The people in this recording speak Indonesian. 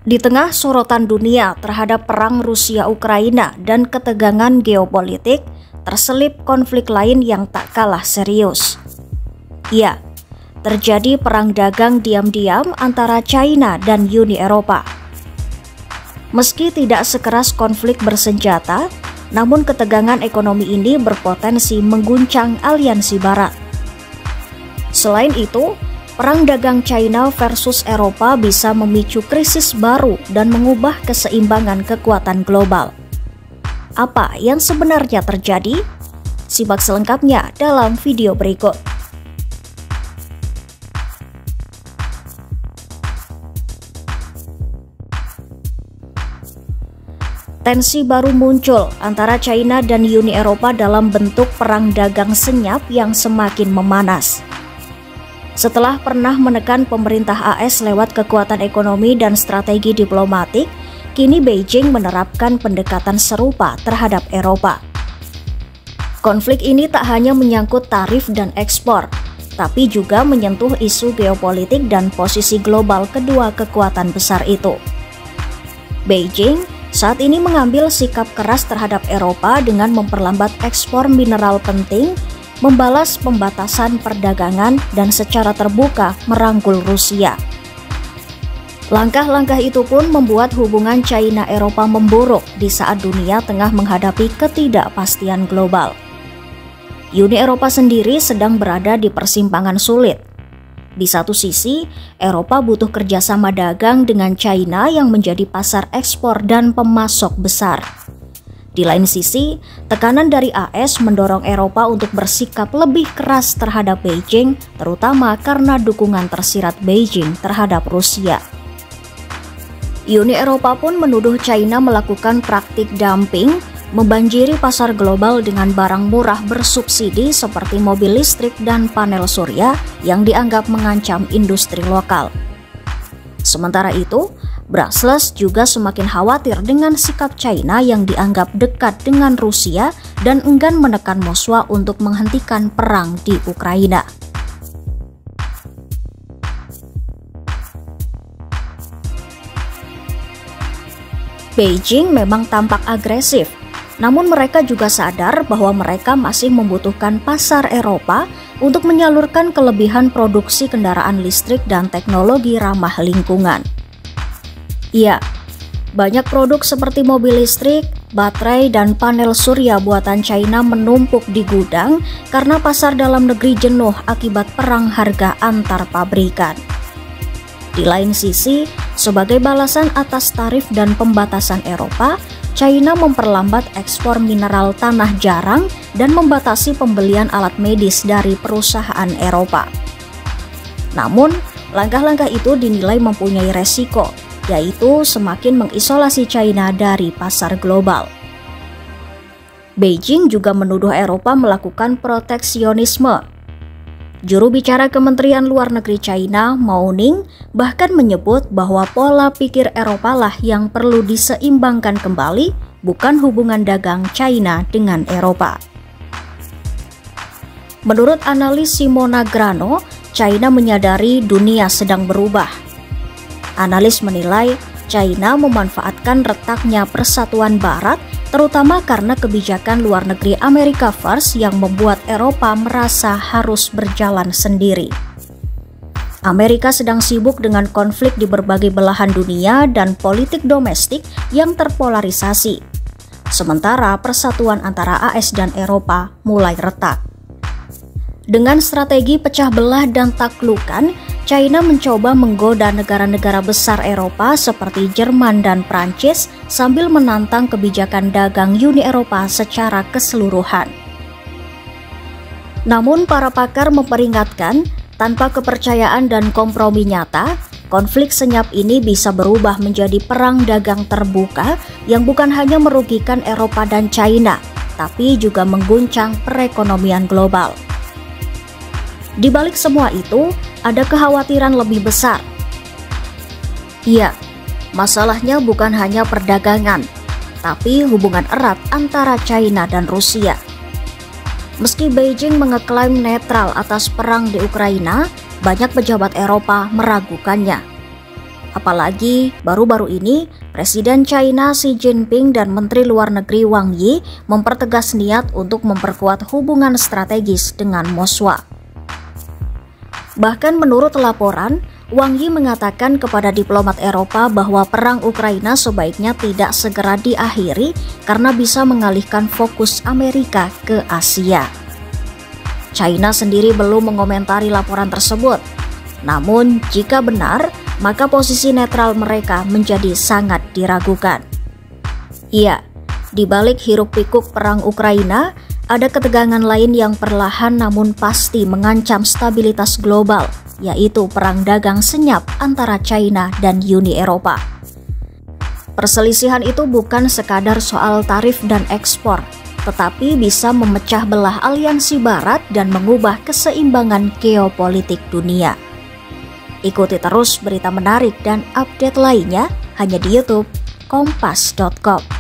Di tengah sorotan dunia terhadap perang Rusia-Ukraina dan ketegangan geopolitik, terselip konflik lain yang tak kalah serius. Ya, terjadi perang dagang diam-diam antara China dan Uni Eropa. Meski tidak sekeras konflik bersenjata, namun ketegangan ekonomi ini berpotensi mengguncang aliansi Barat. Selain itu, perang dagang China versus Eropa bisa memicu krisis baru dan mengubah keseimbangan kekuatan global. Apa yang sebenarnya terjadi? Simak selengkapnya dalam video berikut. Tensi baru muncul antara China dan Uni Eropa dalam bentuk perang dagang senyap yang semakin memanas. Setelah pernah menekan pemerintah AS lewat kekuatan ekonomi dan strategi diplomatik, kini Beijing menerapkan pendekatan serupa terhadap Eropa. Konflik ini tak hanya menyangkut tarif dan ekspor, tapi juga menyentuh isu geopolitik dan posisi global kedua kekuatan besar itu. Beijing saat ini mengambil sikap keras terhadap Eropa dengan memperlambat ekspor mineral penting, membalas pembatasan perdagangan, dan secara terbuka merangkul Rusia. Langkah-langkah itu pun membuat hubungan China-Eropa memburuk di saat dunia tengah menghadapi ketidakpastian global. Uni Eropa sendiri sedang berada di persimpangan sulit. Di satu sisi, Eropa butuh kerjasama dagang dengan China yang menjadi pasar ekspor dan pemasok besar. Di lain sisi, tekanan dari AS mendorong Eropa untuk bersikap lebih keras terhadap Beijing, terutama karena dukungan tersirat Beijing terhadap Rusia. Uni Eropa pun menuduh China melakukan praktik dumping, membanjiri pasar global dengan barang murah bersubsidi seperti mobil listrik dan panel surya yang dianggap mengancam industri lokal. Sementara itu, Brussels juga semakin khawatir dengan sikap China yang dianggap dekat dengan Rusia dan enggan menekan Moskwa untuk menghentikan perang di Ukraina. Beijing memang tampak agresif, namun mereka juga sadar bahwa mereka masih membutuhkan pasar Eropa untuk menyalurkan kelebihan produksi kendaraan listrik dan teknologi ramah lingkungan. Ya, banyak produk seperti mobil listrik, baterai, dan panel surya buatan China menumpuk di gudang karena pasar dalam negeri jenuh akibat perang harga antar pabrikan. Di lain sisi, sebagai balasan atas tarif dan pembatasan Eropa, China memperlambat ekspor mineral tanah jarang dan membatasi pembelian alat medis dari perusahaan Eropa. Namun, langkah-langkah itu dinilai mempunyai resiko, yaitu semakin mengisolasi China dari pasar global. Beijing juga menuduh Eropa melakukan proteksionisme. Juru bicara Kementerian Luar Negeri China, Mao Ning, bahkan menyebut bahwa pola pikir Eropa lah yang perlu diseimbangkan kembali, bukan hubungan dagang China dengan Eropa. Menurut analis Simona Grano, China menyadari dunia sedang berubah. Analis menilai China memanfaatkan retaknya persatuan Barat, terutama karena kebijakan luar negeri Amerika First yang membuat Eropa merasa harus berjalan sendiri. Amerika sedang sibuk dengan konflik di berbagai belahan dunia dan politik domestik yang terpolarisasi, sementara persatuan antara AS dan Eropa mulai retak. Dengan strategi pecah belah dan taklukan, China mencoba menggoda negara-negara besar Eropa seperti Jerman dan Prancis sambil menantang kebijakan dagang Uni Eropa secara keseluruhan. Namun para pakar memperingatkan, tanpa kepercayaan dan kompromi nyata, konflik senyap ini bisa berubah menjadi perang dagang terbuka yang bukan hanya merugikan Eropa dan China, tapi juga mengguncang perekonomian global. Di balik semua itu, ada kekhawatiran lebih besar. Iya, masalahnya bukan hanya perdagangan, tapi hubungan erat antara China dan Rusia. Meski Beijing mengeklaim netral atas perang di Ukraina, banyak pejabat Eropa meragukannya. Apalagi baru-baru ini Presiden China Xi Jinping dan Menteri Luar Negeri Wang Yi mempertegas niat untuk memperkuat hubungan strategis dengan Moskwa. Bahkan menurut laporan, Wang Yi mengatakan kepada diplomat Eropa bahwa perang Ukraina sebaiknya tidak segera diakhiri karena bisa mengalihkan fokus Amerika ke Asia. China sendiri belum mengomentari laporan tersebut. Namun, jika benar, maka posisi netral mereka menjadi sangat diragukan. Iya, di balik hiruk-pikuk perang Ukraina, ada ketegangan lain yang perlahan namun pasti mengancam stabilitas global, yaitu perang dagang senyap antara China dan Uni Eropa. Perselisihan itu bukan sekadar soal tarif dan ekspor, tetapi bisa memecah belah aliansi Barat dan mengubah keseimbangan geopolitik dunia. Ikuti terus berita menarik dan update lainnya hanya di YouTube Kompas.com.